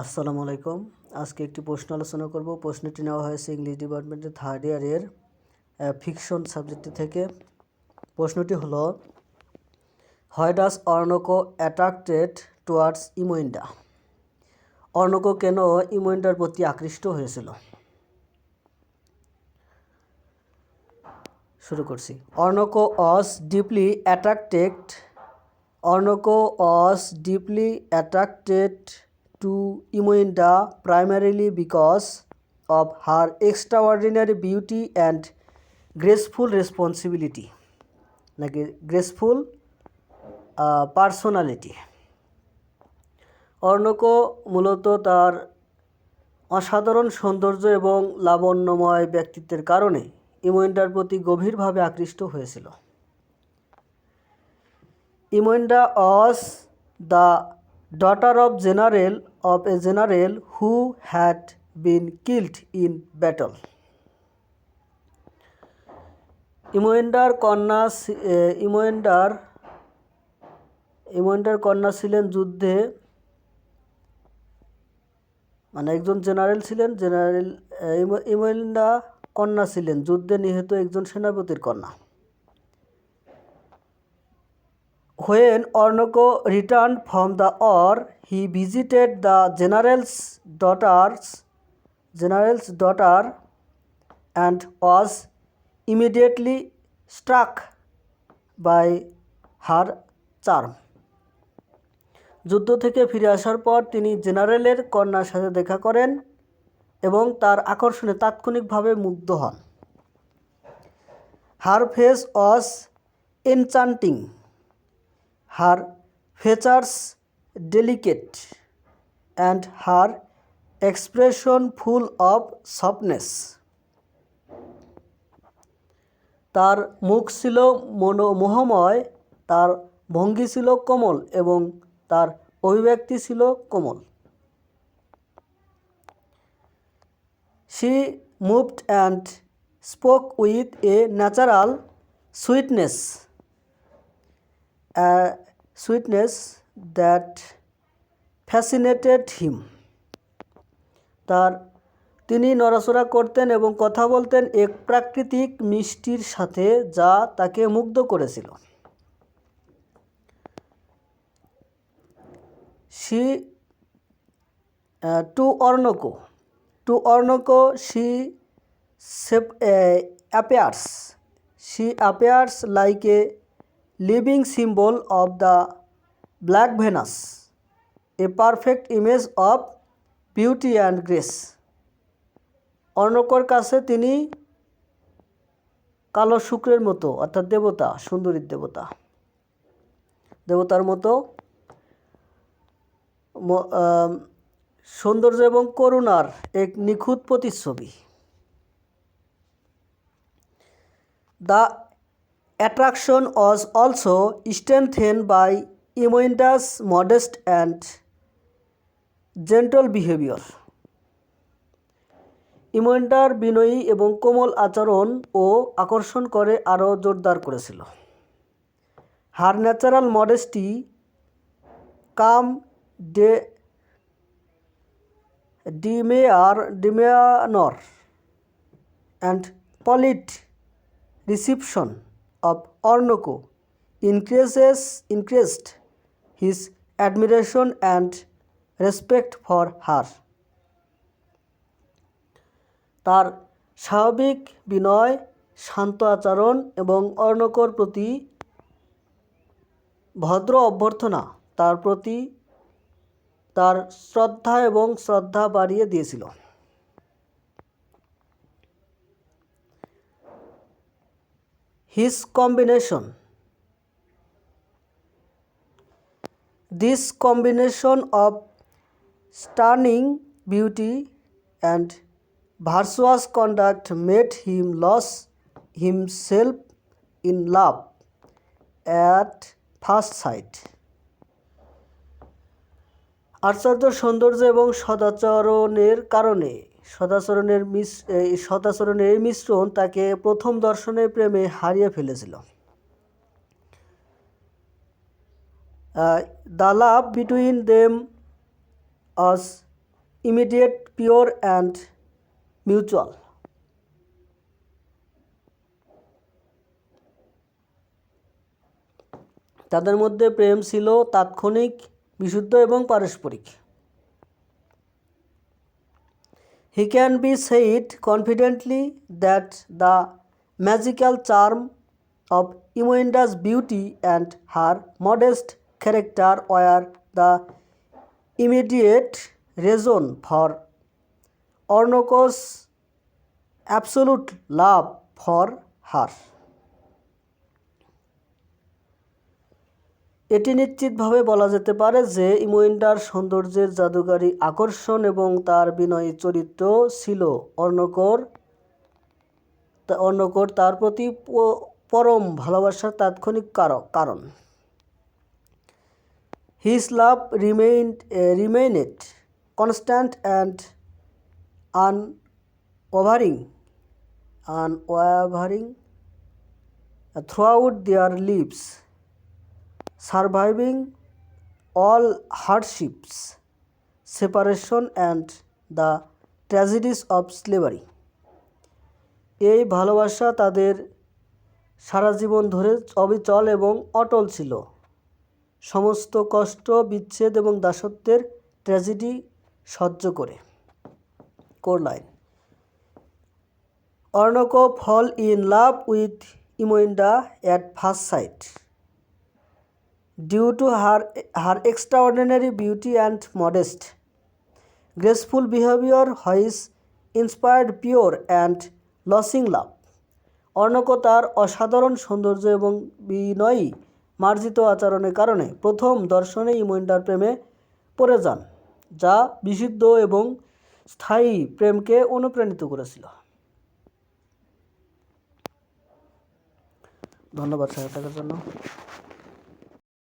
আসসালামু আলাইকুম। আজকে একটি প্রশ্ন আলোচনা করব। প্রশ্নটি নেওয়া হয়েছে ইংলিশ ডিপার্টমেন্টের থার্ড ইয়ারের ফিকশন সাবজেক্ট থেকে। প্রশ্নটি হলো, why does Oroonoko attracted towards Imoinda? Oroonoko কেন ইমোইন্ডার প্রতি আকৃষ্ট হয়েছিল? শুরু করছি। Oroonoko was deeply attracted to Imelda primarily because of her extraordinary beauty and graceful personality. অর্ণকো মূলত তার অসাধারণ সৌন্দর্য এবং লাবণ্যময় ব্যক্তিত্বের কারণে ইমেন্ডার প্রতি গভীরভাবে আকৃষ্ট হয়েছিল। ইমেন্ডা was the daughter of a general who had been killed in battle. ইমেন্ডার কন্যা ছিলেন যুদ্ধে, একজন জেনারেল ছিলেন। ইমেন্ডা কন্যা ছিলেন যুদ্ধে নিহত একজন সেনাপতির কন্যা। When Ornoko returned from the war, he visited the general's daughter and was immediately struck by her charm. যুদ্ধ থেকে ফিরে আসার পর তিনি জেনারেলের কন্যার সাথে দেখা করেন এবং তার আকর্ষণে তাৎক্ষণিকভাবে মুগ্ধ হন। Her face was enchanting. Her features delicate and her expression full of softness. তার মুখ ছিল মোহময়, তার ভঙ্গি ছিল কোমল এবং তার অভিব্যক্তি ছিল কোমল। She moved and spoke with a natural sweetness that fascinated him. তিনি নড়াচড়া করতেন এবং কথা বলতেন এক প্রাকৃতিক মিষ্টির সাথে, যা তাকে মুগ্ধ করেছিল। To Ornoko, she appears like a living symbol of the Black Venus, a perfect image of beauty and grace. অর্ণকোর কাছে তিনি কালো শুক্রের মতো, অর্থাৎ দেবতা, সুন্দরীর দেবতার মতো সৌন্দর্য এবং করুণার এক নিখুঁত প্রতিচ্ছবি। The attraction was also strengthened by Imelda's modest and gentle behavior. ইমেন্ডার বিনয়ী এবং কোমল আচরণ ও আকর্ষণ করে আরও জোরদার করেছিল। Her natural modesty, calm demeanor and polite reception of Ornoko increased his admiration and respect for her. তার স্বাভাবিক বিনয়, শান্ত আচরণ এবং অর্ণকোর প্রতি ভদ্র অভ্যর্থনা তার প্রতি তার শ্রদ্ধা বাড়িয়ে দিয়েছিল। This combination of stunning beauty and virtuous conduct made him lose himself in love at first sight. আশ্চর্য সৌন্দর্য এবং সদাচরণের এই মিশ্রণ তাকে প্রথম দর্শনে প্রেমে হারিয়ে ফেলেছিল। The love between them was immediate, pure and mutual. তাদের মধ্যে প্রেম ছিল তাৎক্ষণিক, বিশুদ্ধ এবং পারস্পরিক। He can be said confidently that the magical charm of Imoinda's beauty and her modest character were the immediate reason for Ornoko's absolute love for her. এটি নিশ্চিতভাবে বলা যেতে পারে যে ইমোইন্ডার সৌন্দর্যের জাদুকারী আকর্ষণ এবং তার বিনয়ী চরিত্র ছিল অর্ণকর তার প্রতি পরম ভালোবাসার তাৎক্ষণিক কারণ। His love remained constant and unwavering throughout their lives, surviving all hardships, separation and the tragedies of slavery. এই ভালোবাসা তাদের সারা জীবন ধরে অবিচল এবং অটল ছিল, সমস্ত কষ্ট, বিচ্ছেদ এবং দাসত্বের ট্র্যাজেডি সহ্য করে। কোরলাইন। Oroonoko fall in love with Imoinda at first sight due to her extraordinary beauty and modest, graceful behavior which inspired pure and lasting love. অর্ণকো তার অসাধারণ সৌন্দর্য এবং বিনয়ী মার্জিত আচরণের কারণে প্রথম দর্শনে ইমোইন্ডার প্রেমে পড়ে যান, যা বিশুদ্ধ এবং স্থায়ী প্রেমকে অনুপ্রাণিত করেছিল। ধন্যবাদ সহায়তার জন্য।